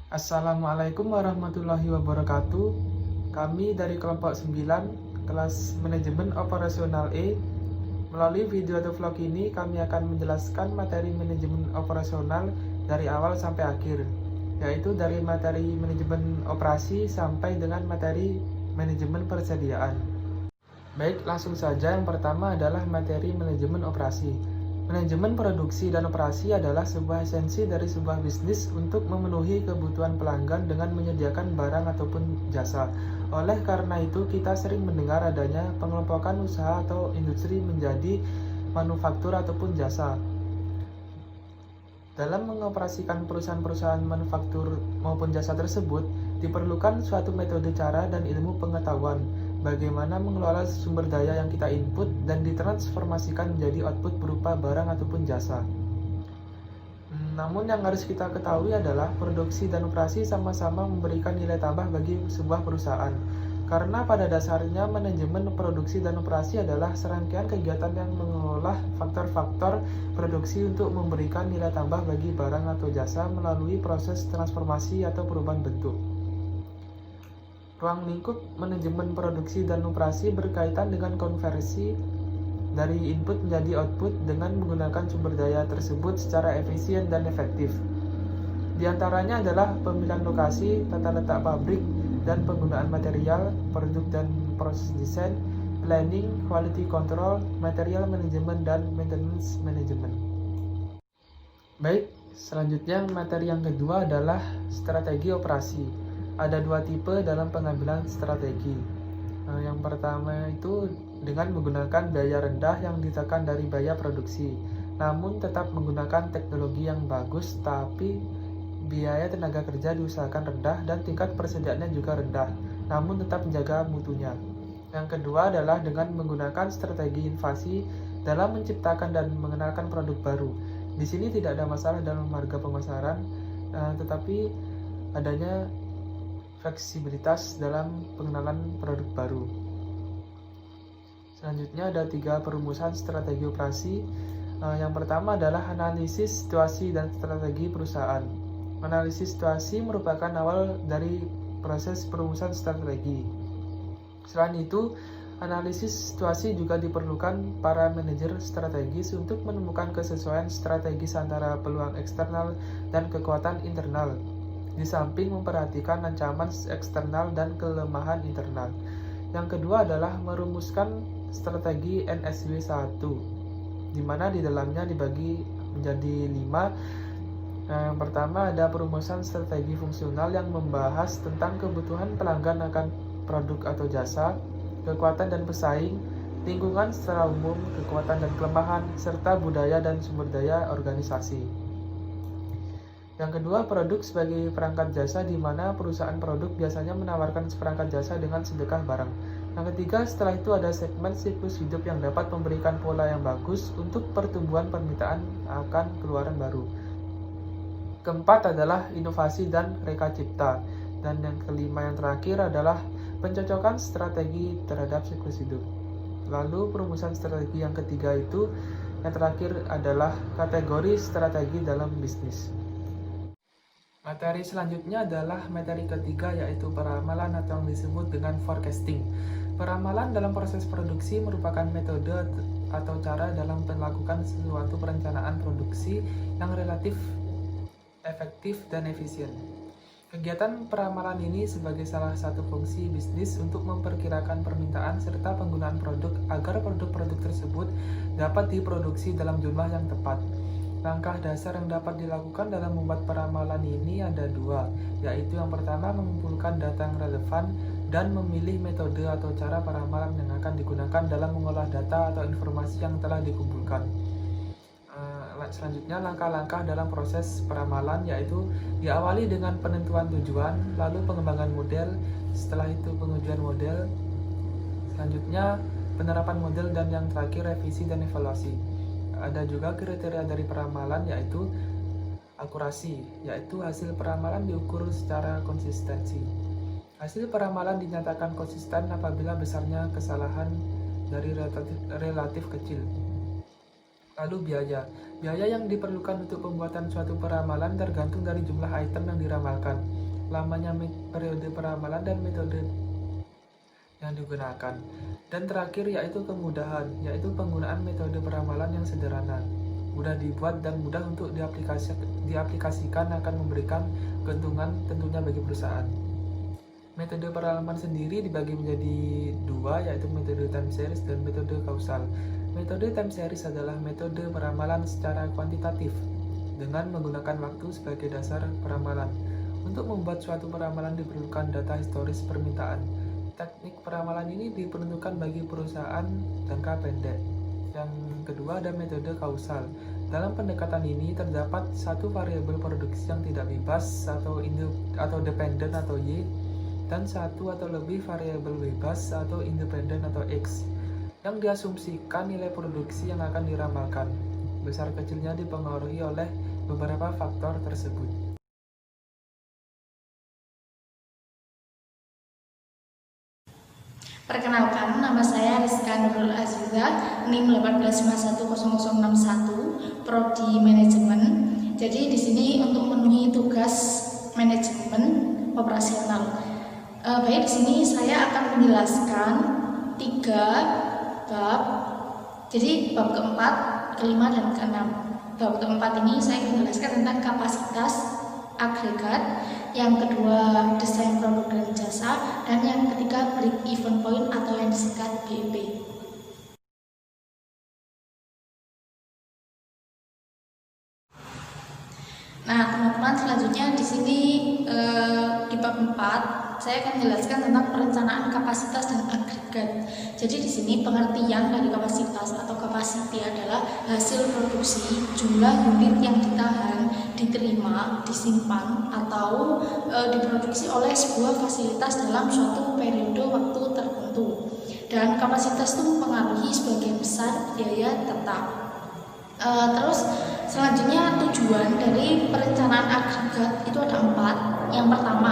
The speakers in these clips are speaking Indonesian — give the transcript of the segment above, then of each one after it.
Assalamualaikum warahmatullahi wabarakatuh. Kami dari kelompok 9, kelas manajemen operasional E. Melalui video atau vlog ini, kami akan menjelaskan materi manajemen operasional dari awal sampai akhir, yaitu dari materi manajemen operasi sampai dengan materi manajemen persediaan. Baik, langsung saja. Yang pertama adalah materi manajemen operasi. Manajemen produksi dan operasi adalah sebuah esensi dari sebuah bisnis untuk memenuhi kebutuhan pelanggan dengan menyediakan barang ataupun jasa. Oleh karena itu, kita sering mendengar adanya pengelompokan usaha atau industri menjadi manufaktur ataupun jasa. Dalam mengoperasikan perusahaan-perusahaan manufaktur maupun jasa tersebut, diperlukan suatu metode cara dan ilmu pengetahuan bagaimana mengelola sumber daya yang kita input dan ditransformasikan menjadi output berupa barang ataupun jasa. Namun yang harus kita ketahui adalah produksi dan operasi sama-sama memberikan nilai tambah bagi sebuah perusahaan. Karena pada dasarnya manajemen produksi dan operasi adalah serangkaian kegiatan yang mengolah faktor-faktor produksi untuk memberikan nilai tambah bagi barang atau jasa melalui proses transformasi atau perubahan bentuk. Ruang lingkup manajemen produksi dan operasi berkaitan dengan konversi dari input menjadi output dengan menggunakan sumber daya tersebut secara efisien dan efektif. Di antaranya adalah pemilihan lokasi, tata letak pabrik, dan penggunaan material, produk dan proses desain, planning, quality control, material management, dan maintenance management. Baik, selanjutnya materi yang kedua adalah strategi operasi. Ada dua tipe dalam pengambilan strategi. Yang pertama itu dengan menggunakan biaya rendah yang ditekan dari biaya produksi, namun tetap menggunakan teknologi yang bagus, tapi biaya tenaga kerja diusahakan rendah dan tingkat persediaannya juga rendah, namun tetap menjaga mutunya. Yang kedua adalah dengan menggunakan strategi invasi dalam menciptakan dan mengenalkan produk baru. Di sini tidak ada masalah dalam harga pemasaran, tetapi adanya fleksibilitas dalam pengenalan produk baru. Selanjutnya ada 3 perumusan strategi operasi. Yang pertama adalah analisis situasi dan strategi perusahaan. Analisis situasi merupakan awal dari proses perumusan strategi. Selain itu, analisis situasi juga diperlukan para manajer strategis untuk menemukan kesesuaian strategis antara peluang eksternal dan kekuatan internal, di samping memperhatikan ancaman eksternal dan kelemahan internal. Yang kedua adalah merumuskan strategi NSW 1, di mana di dalamnya dibagi menjadi 5. Yang pertama ada perumusan strategi fungsional yang membahas tentang kebutuhan pelanggan akan produk atau jasa, kekuatan dan pesaing, lingkungan secara umum, kekuatan dan kelemahan, serta budaya dan sumber daya organisasi. Yang kedua, produk sebagai perangkat jasa, di mana perusahaan produk biasanya menawarkan seperangkat jasa dengan sedekah barang. Yang ketiga, setelah itu ada segmen siklus hidup yang dapat memberikan pola yang bagus untuk pertumbuhan permintaan akan keluaran baru. Keempat adalah inovasi dan reka cipta. Dan yang kelima yang terakhir adalah pencocokan strategi terhadap siklus hidup. Lalu perumusan strategi yang ketiga itu, yang terakhir adalah kategori strategi dalam bisnis. Materi selanjutnya adalah materi ketiga, yaitu peramalan atau yang disebut dengan forecasting. Peramalan dalam proses produksi merupakan metode atau cara dalam melakukan suatu perencanaan produksi yang relatif efektif dan efisien. Kegiatan peramalan ini sebagai salah satu fungsi bisnis untuk memperkirakan permintaan serta penggunaan produk agar produk-produk tersebut dapat diproduksi dalam jumlah yang tepat. Langkah dasar yang dapat dilakukan dalam membuat peramalan ini ada 2, yaitu yang pertama mengumpulkan data yang relevan dan memilih metode atau cara peramalan yang akan digunakan dalam mengolah data atau informasi yang telah dikumpulkan. Selanjutnya langkah-langkah dalam proses peramalan yaitu diawali dengan penentuan tujuan, lalu pengembangan model, setelah itu pengujian model, selanjutnya penerapan model, dan yang terakhir revisi dan evaluasi. Ada juga kriteria dari peramalan yaitu akurasi, yaitu hasil peramalan diukur secara konsistensi. Hasil peramalan dinyatakan konsisten apabila besarnya kesalahan dari relatif kecil. Lalu biaya yang diperlukan untuk pembuatan suatu peramalan tergantung dari jumlah item yang diramalkan. lamanya periode peramalan dan metode yang digunakan. Dan terakhir yaitu kemudahan, yaitu penggunaan metode peramalan yang sederhana, mudah dibuat dan mudah untuk diaplikasikan akan memberikan keuntungan tentunya bagi perusahaan. Metode peramalan sendiri dibagi menjadi dua, yaitu metode time series dan metode kausal. Metode time series adalah metode peramalan secara kuantitatif dengan menggunakan waktu sebagai dasar peramalan. Untuk membuat suatu peramalan diperlukan data historis permintaan. Teknik peramalan ini diperuntukkan bagi perusahaan jangka pendek. Yang kedua ada metode kausal. Dalam pendekatan ini terdapat satu variabel produksi yang tidak bebas atau dependen atau Y, dan satu atau lebih variabel bebas atau independen atau X yang diasumsikan nilai produksi yang akan diramalkan. Besar kecilnya dipengaruhi oleh beberapa faktor tersebut. Perkenalkan, nama saya Rizka Nurul Aziza, NIM 185100061, Prodi Manajemen. Jadi di sini untuk memenuhi tugas manajemen operasional. Baik, di sini saya akan menjelaskan 3 bab. Jadi bab keempat, kelima, dan keenam. Bab keempat ini saya menjelaskan tentang kapasitas agregat, yang kedua desain produk dan jasa, dan yang ketiga break even point atau yang disingkat BEP. Nah, teman-teman, selanjutnya di sini di bab 4 saya akan menjelaskan tentang perencanaan kapasitas dan agregat. Jadi di sini pengertian dari kapasitas atau capacity adalah hasil produksi, jumlah unit yang ditahan, diterima, disimpan, atau diproduksi oleh sebuah fasilitas dalam suatu periode waktu tertentu. Dan kapasitas itu mempengaruhi sebagian besar biaya tetap. Terus selanjutnya tujuan dari perencanaan agregat itu ada 4. Yang pertama,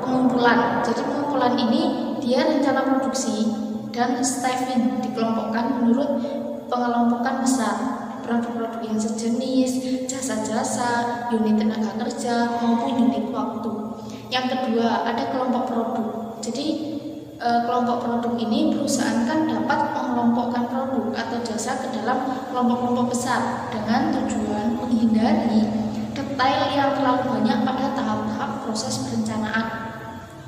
pengumpulan. Jadi pengumpulan ini dia rencana produksi dan staffing dikelompokkan menurut pengelompokan besar, produk-produk yang sejenis, jasa-jasa, unit tenaga kerja maupun unit waktu. Yang kedua ada kelompok produk. Jadi kelompok produk ini perusahaan kan dapat mengelompokkan produk atau jasa ke dalam kelompok-kelompok besar dengan tujuan menghindari detail yang terlalu banyak pada tahap-tahap proses perencanaan.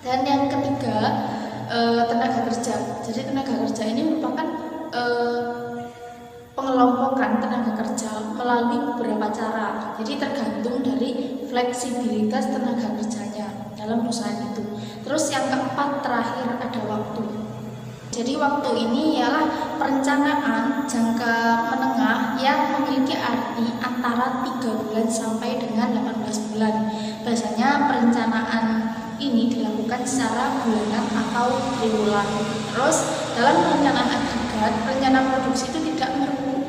Dan yang ketiga tenaga kerja. Jadi tenaga kerja ini merupakan pengelompokan tenaga kerja melalui beberapa cara. Jadi tergantung dari fleksibilitas tenaga kerjanya dalam perusahaan itu. Terus yang keempat terakhir ada waktu. Jadi waktu ini ialah perencanaan jangka menengah yang memiliki arti antara 3 bulan sampai dengan 18 bulan. Biasanya perencanaan ini dilakukan secara bulanan atau triwulan. Terus dalam perencanaan agregat, rencana produksi itu tidak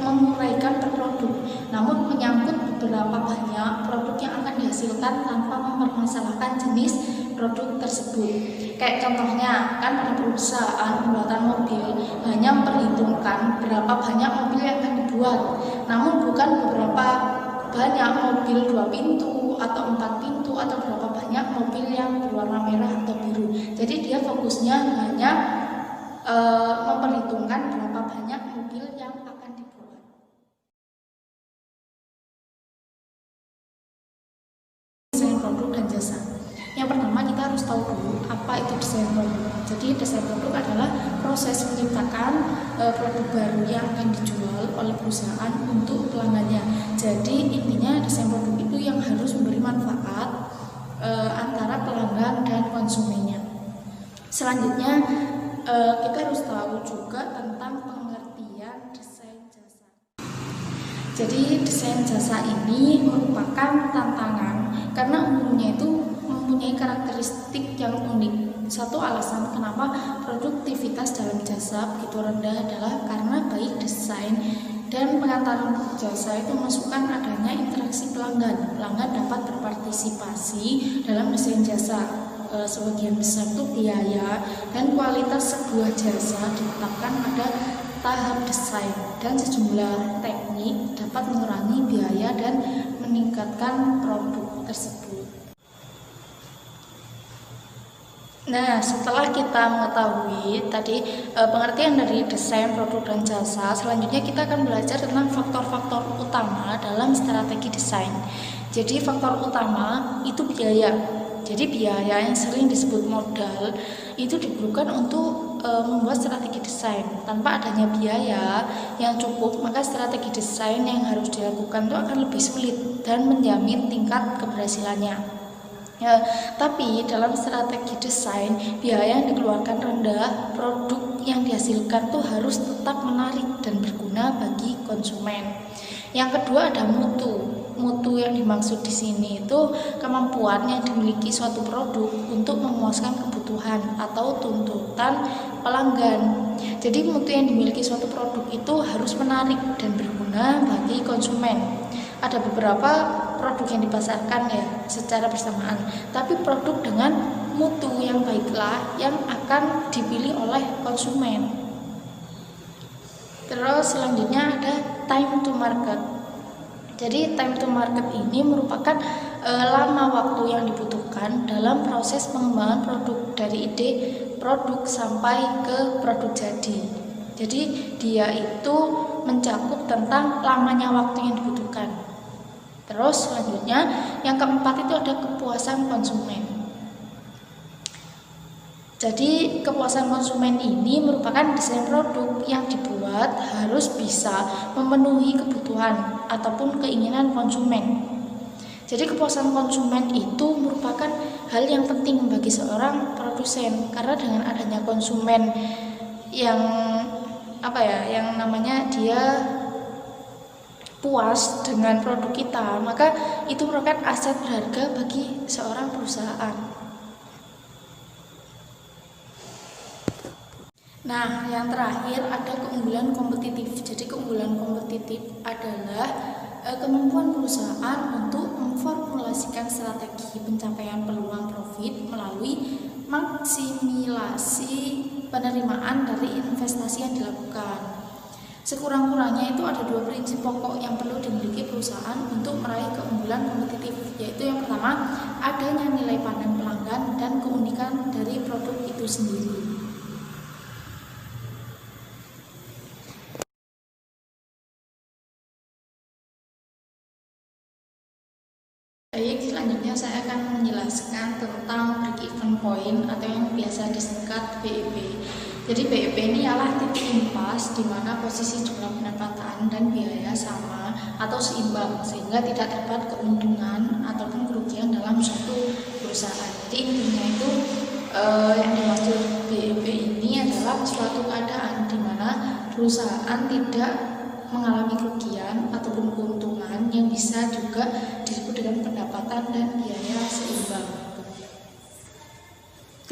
menguraikan per produk, namun menyangkut beberapa banyak produk yang akan dihasilkan tanpa mempermasalahkan jenis produk tersebut. Kayak contohnya, kan pada perusahaan pembuatan mobil hanya memperhitungkan berapa banyak mobil yang akan dibuat, namun bukan beberapa banyak mobil 2 pintu atau 4 pintu atau berapa banyak mobil yang berwarna merah atau biru. Jadi dia fokusnya hanya memperhitungkan berapa banyak mobil yang akan dibuat. Desain produk dan jasa. Yang pertama kita harus tahu dulu apa itu desain produk. Jadi desain produk adalah proses menciptakan produk baru yang akan dijual oleh perusahaan untuk pelanggannya. Jadi intinya desain produk itu yang harus memberi manfaat antara pelanggan dan konsumennya. Selanjutnya kita harus tahu juga tentang pengertian desain jasa. Jadi desain jasa ini merupakan tantangan karena umumnya itu mempunyai karakteristik yang unik. Satu alasan kenapa produktivitas dalam jasa begitu rendah adalah karena baik desain dan pengantaran jasa itu memasukkan adanya interaksi pelanggan. Pelanggan dapat berpartisipasi dalam desain jasa. Sebagian besar itu biaya dan kualitas sebuah jasa ditetapkan pada tahap desain, dan sejumlah teknik dapat mengurangi biaya dan meningkatkan produk tersebut. Nah, setelah kita mengetahui tadi pengertian dari desain produk dan jasa, selanjutnya kita akan belajar tentang faktor-faktor utama dalam strategi desain. Jadi faktor utama itu biaya. Jadi biaya yang sering disebut modal itu diperlukan untuk membuat strategi desain. Tanpa adanya biaya yang cukup, maka strategi desain yang harus dilakukan itu akan lebih sulit dan menjamin tingkat keberhasilannya. Ya, tapi dalam strategi desain, biaya yang dikeluarkan rendah, produk yang dihasilkan tuh harus tetap menarik dan berguna bagi konsumen. Yang kedua ada mutu. Mutu yang dimaksud di sini itu kemampuan yang dimiliki suatu produk untuk memuaskan kebutuhan atau tuntutan pelanggan. Jadi mutu yang dimiliki suatu produk itu harus menarik dan berguna bagi konsumen. Ada beberapa produk yang dipasarkan ya secara bersamaan, tapi produk dengan mutu yang baiklah yang akan dipilih oleh konsumen. Terus selanjutnya ada time to market. Jadi time to market ini merupakan lama waktu yang dibutuhkan dalam proses pengembangan produk dari ide produk sampai ke produk jadi. Jadi dia itu mencakup tentang lamanya waktu yang dibutuhkan. Terus selanjutnya yang keempat itu ada kepuasan konsumen. Jadi kepuasan konsumen ini merupakan desain produk yang dibuat harus bisa memenuhi kebutuhan ataupun keinginan konsumen. Jadi kepuasan konsumen itu merupakan hal yang penting bagi seorang produsen, karena dengan adanya konsumen yang yang namanya dia puas dengan produk kita, maka itu merupakan aset berharga bagi seorang perusahaan. Nah, yang terakhir ada keunggulan kompetitif. Jadi keunggulan kompetitif adalah kemampuan perusahaan untuk memformulasikan strategi pencapaian peluang profit melalui maksimilasi penerimaan dari investasi yang dilakukan. Sekurang-kurangnya itu ada dua prinsip pokok yang perlu dimiliki perusahaan untuk meraih keunggulan kompetitif, yaitu yang pertama, adanya nilai pandang pelanggan dan keunikan dari produk itu sendiri. Baik, selanjutnya saya akan menjelaskan tentang break-even point atau yang biasa disingkat BEP. Jadi BEP ini ialah titik impas di mana posisi jumlah pendapatan dan biaya sama atau seimbang sehingga tidak terdapat keuntungan ataupun kerugian dalam suatu perusahaan. Jadi intinya itu yang dimaksud BEP ini adalah suatu keadaan di mana perusahaan tidak mengalami kerugian ataupun keuntungan yang bisa juga disebut dengan pendapatan dan biaya seimbang.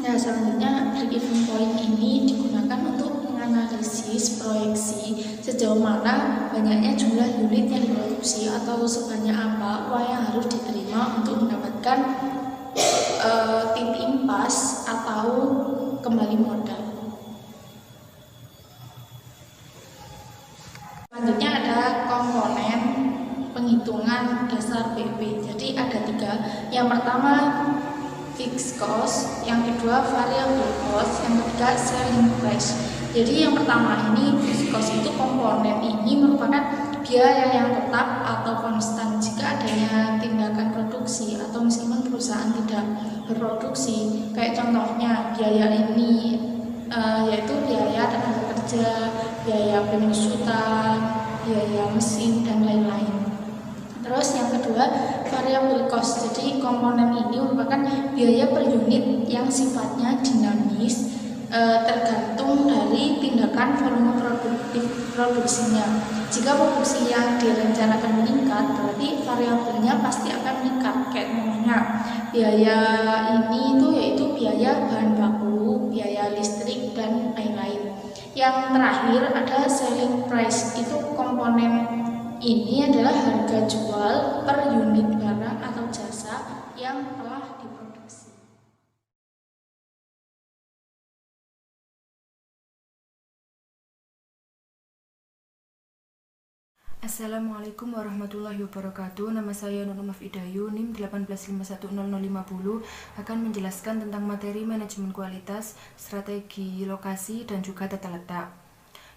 Nah, selanjutnya break-even point ini digunakan untuk menganalisis proyeksi sejauh mana banyaknya jumlah unit yang diproduksi atau sebanyak apa uang yang harus diterima untuk mendapatkan titik impas atau kembali modal. Selanjutnya ada komponen penghitungan dasar BEP. Jadi ada tiga. Yang pertama fixed cost, yang kedua variable cost, yang ketiga selling price. Jadi yang pertama ini fixed cost itu komponen ini merupakan biaya yang tetap atau konstan jika adanya tindakan produksi atau meskipun perusahaan tidak berproduksi. Kayak contohnya biaya ini yaitu biaya tenaga kerja, biaya penyusutan, biaya mesin dan lain-lain. Terus yang kedua variable cost. Jadi komponen ini merupakan biaya per unit yang sifatnya dinamis tergantung dari tindakan volume produksinya. Jika produksi yang direncanakan meningkat, berarti variabelnya pasti akan meningkat. Kayak namanya biaya ini itu yaitu biaya bahan baku, biaya listrik dan lain-lain. Yang terakhir ada selling price. Itu komponen ini adalah harga jual per unit barang atau jasa yang telah diproduksi. Assalamualaikum warahmatullahi wabarakatuh. Nama saya Nur Mafidayu, NIM 185100050, akan menjelaskan tentang materi manajemen kualitas, strategi lokasi, dan juga tata letak.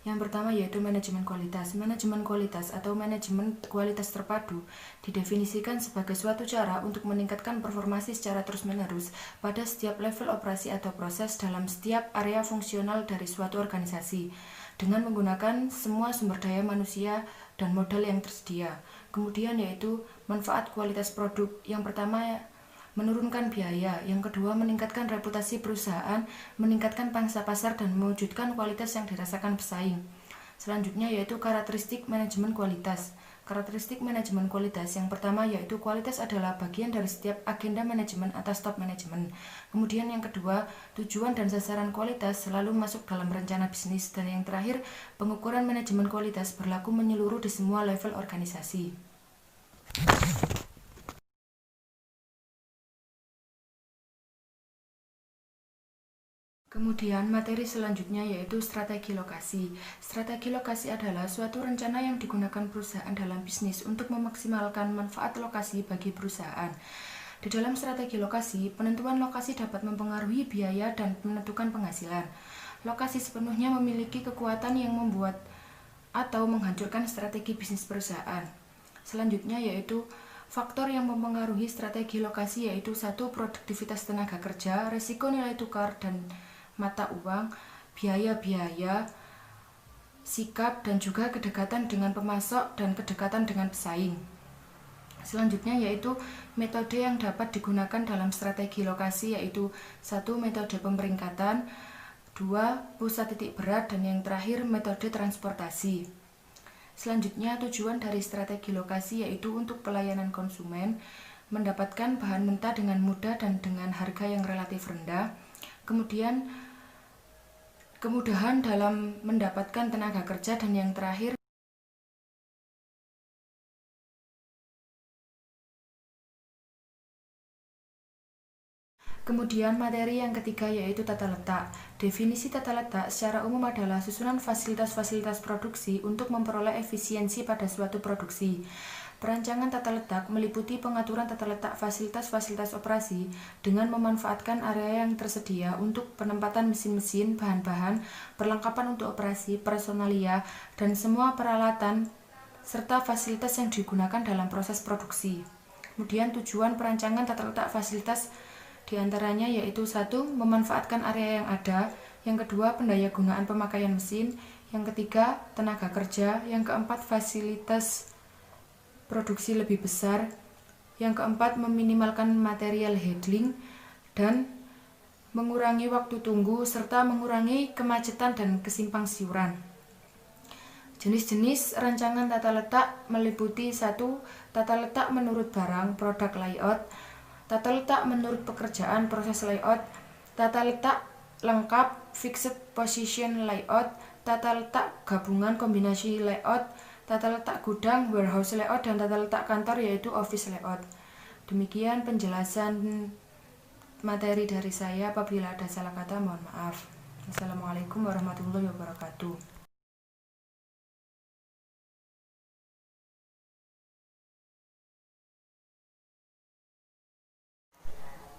Yang pertama yaitu manajemen kualitas. Manajemen kualitas atau manajemen kualitas terpadu didefinisikan sebagai suatu cara untuk meningkatkan performasi secara terus-menerus pada setiap level operasi atau proses dalam setiap area fungsional dari suatu organisasi dengan menggunakan semua sumber daya manusia dan modal yang tersedia. Kemudian yaitu manfaat kualitas produk. Yang pertama menurunkan biaya, yang kedua meningkatkan reputasi perusahaan, meningkatkan pangsa pasar, dan mewujudkan kualitas yang dirasakan pesaing. Selanjutnya yaitu karakteristik manajemen kualitas. Karakteristik manajemen kualitas yang pertama yaitu kualitas adalah bagian dari setiap agenda manajemen atau top manajemen. Kemudian yang kedua, tujuan dan sasaran kualitas selalu masuk dalam rencana bisnis. Dan yang terakhir, pengukuran manajemen kualitas berlaku menyeluruh di semua level organisasi. Kemudian materi selanjutnya yaitu strategi lokasi. Strategi lokasi adalah suatu rencana yang digunakan perusahaan dalam bisnis untuk memaksimalkan manfaat lokasi bagi perusahaan. Di dalam strategi lokasi, penentuan lokasi dapat mempengaruhi biaya dan menentukan penghasilan. Lokasi sepenuhnya memiliki kekuatan yang membuat atau menghancurkan strategi bisnis perusahaan. Selanjutnya yaitu faktor yang mempengaruhi strategi lokasi yaitu 1. Produktivitas tenaga kerja, risiko nilai tukar dan mata uang, biaya-biaya, sikap, dan juga kedekatan dengan pemasok dan kedekatan dengan pesaing. Selanjutnya yaitu metode yang dapat digunakan dalam strategi lokasi yaitu 1. Metode pemeringkatan, 2. Pusat titik berat, dan yang terakhir metode transportasi. Selanjutnya tujuan dari strategi lokasi yaitu untuk pelayanan konsumen, mendapatkan bahan mentah dengan mudah dan dengan harga yang relatif rendah. Kemudian kemudahan dalam mendapatkan tenaga kerja, dan yang terakhir kemudian materi yang ketiga yaitu tata letak. Definisi tata letak secara umum adalah susunan fasilitas-fasilitas produksi untuk memperoleh efisiensi pada suatu produksi. Perancangan tata letak meliputi pengaturan tata letak fasilitas-fasilitas operasi dengan memanfaatkan area yang tersedia untuk penempatan mesin-mesin, bahan-bahan, perlengkapan untuk operasi, personalia, dan semua peralatan serta fasilitas yang digunakan dalam proses produksi. Kemudian tujuan perancangan tata letak fasilitas diantaranya yaitu 1. Memanfaatkan area yang ada, yang kedua pendaya gunaan pemakaian mesin, yang ketiga tenaga kerja, yang keempat fasilitas produksi lebih besar, yang keempat meminimalkan material handling dan mengurangi waktu tunggu serta mengurangi kemacetan dan kesimpang siuran. Jenis-jenis rancangan tata letak meliputi 1. Tata letak menurut barang, produk layout, tata letak menurut pekerjaan, proses layout, tata letak lengkap, fixed position layout, tata letak gabungan kombinasi layout, tata letak gudang, warehouse layout, dan tata letak kantor yaitu office layout. Demikian penjelasan materi dari saya. Apabila ada salah kata mohon maaf. Assalamualaikum warahmatullahi wabarakatuh.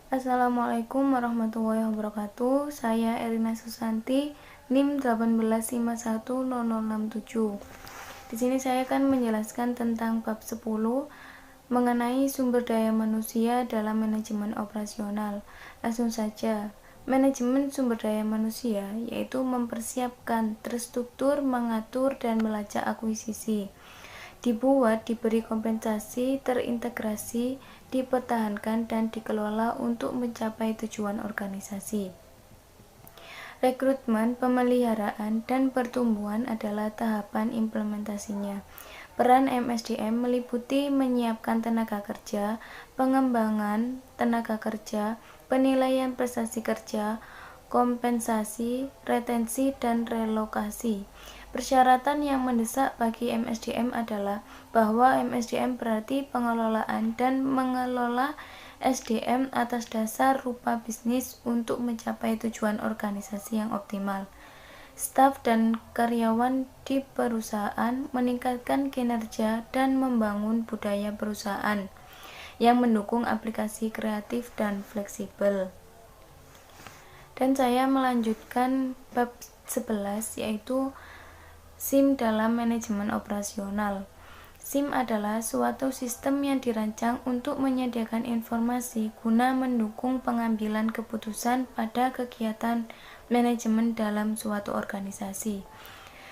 Assalamualaikum warahmatullahi wabarakatuh. Saya Erina Susanti, NIM 185100067. Di sini saya akan menjelaskan tentang bab 10 mengenai sumber daya manusia dalam manajemen operasional. Langsung saja. Manajemen sumber daya manusia yaitu mempersiapkan, terstruktur, mengatur, dan melacak akuisisi. Dibuat, diberi kompensasi, terintegrasi, dipertahankan, dan dikelola untuk mencapai tujuan organisasi. Rekrutmen, pemeliharaan, dan pertumbuhan adalah tahapan implementasinya. Peran MSDM meliputi menyiapkan tenaga kerja, pengembangan tenaga kerja, penilaian prestasi kerja, kompensasi, retensi, dan relokasi. Persyaratan yang mendesak bagi MSDM adalah bahwa MSDM berarti pengelolaan dan mengelola SDM atas dasar rupa bisnis untuk mencapai tujuan organisasi yang optimal. staf dan karyawan di perusahaan, meningkatkan kinerja, dan membangun budaya perusahaan yang mendukung aplikasi kreatif dan fleksibel. Dan saya melanjutkan bab 11, yaitu SIM dalam manajemen operasional. SIM adalah suatu sistem yang dirancang untuk menyediakan informasi guna mendukung pengambilan keputusan pada kegiatan manajemen dalam suatu organisasi.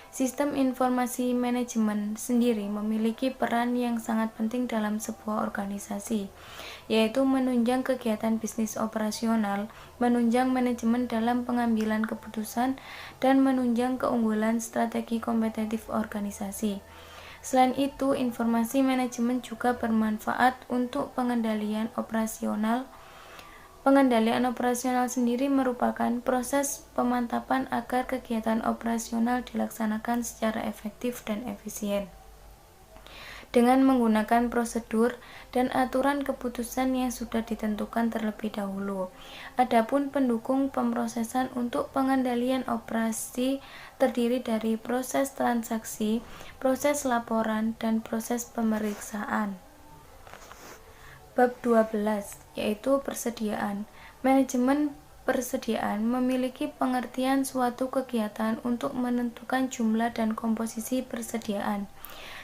Sistem informasi manajemen sendiri memiliki peran yang sangat penting dalam sebuah organisasi, yaitu menunjang kegiatan bisnis operasional, menunjang manajemen dalam pengambilan keputusan, dan menunjang keunggulan strategi kompetitif organisasi. Selain itu, informasi manajemen juga bermanfaat untuk pengendalian operasional. Pengendalian operasional sendiri merupakan proses pemantapan agar kegiatan operasional dilaksanakan secara efektif dan efisien dengan menggunakan prosedur dan aturan keputusan yang sudah ditentukan terlebih dahulu. Adapun pendukung pemrosesan untuk pengendalian operasi terdiri dari proses transaksi, proses laporan, dan proses pemeriksaan. Bab 12, yaitu persediaan. Manajemen persediaan memiliki pengertian suatu kegiatan untuk menentukan jumlah dan komposisi persediaan,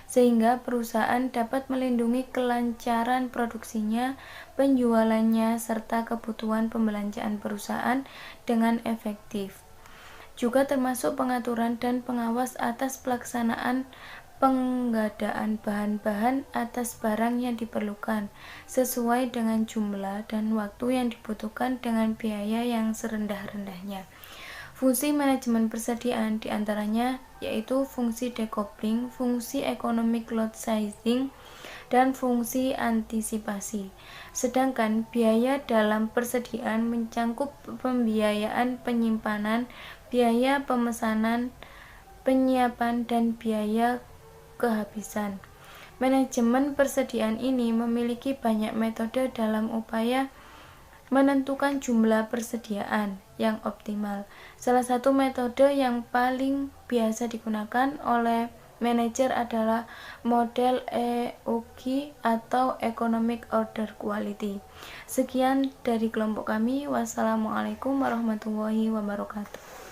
sehingga perusahaan dapat melindungi kelancaran produksinya, penjualannya, serta kebutuhan pembelanjaan perusahaan dengan efektif. Juga termasuk pengaturan dan pengawas atas pelaksanaan pengadaan bahan-bahan atas barang yang diperlukan, sesuai dengan jumlah dan waktu yang dibutuhkan dengan biaya yang serendah-rendahnya. Fungsi manajemen persediaan diantaranya yaitu fungsi decoupling, fungsi economic load sizing, dan fungsi antisipasi. Sedangkan biaya dalam persediaan mencangkup pembiayaan penyimpanan, biaya pemesanan, penyiapan, dan biaya kehabisan. Manajemen persediaan ini memiliki banyak metode dalam upaya menentukan jumlah persediaan yang optimal. Salah satu metode yang paling biasa digunakan oleh manajer adalah model EOQ atau Economic Order Quality. Sekian dari kelompok kami. Wassalamualaikum warahmatullahi wabarakatuh.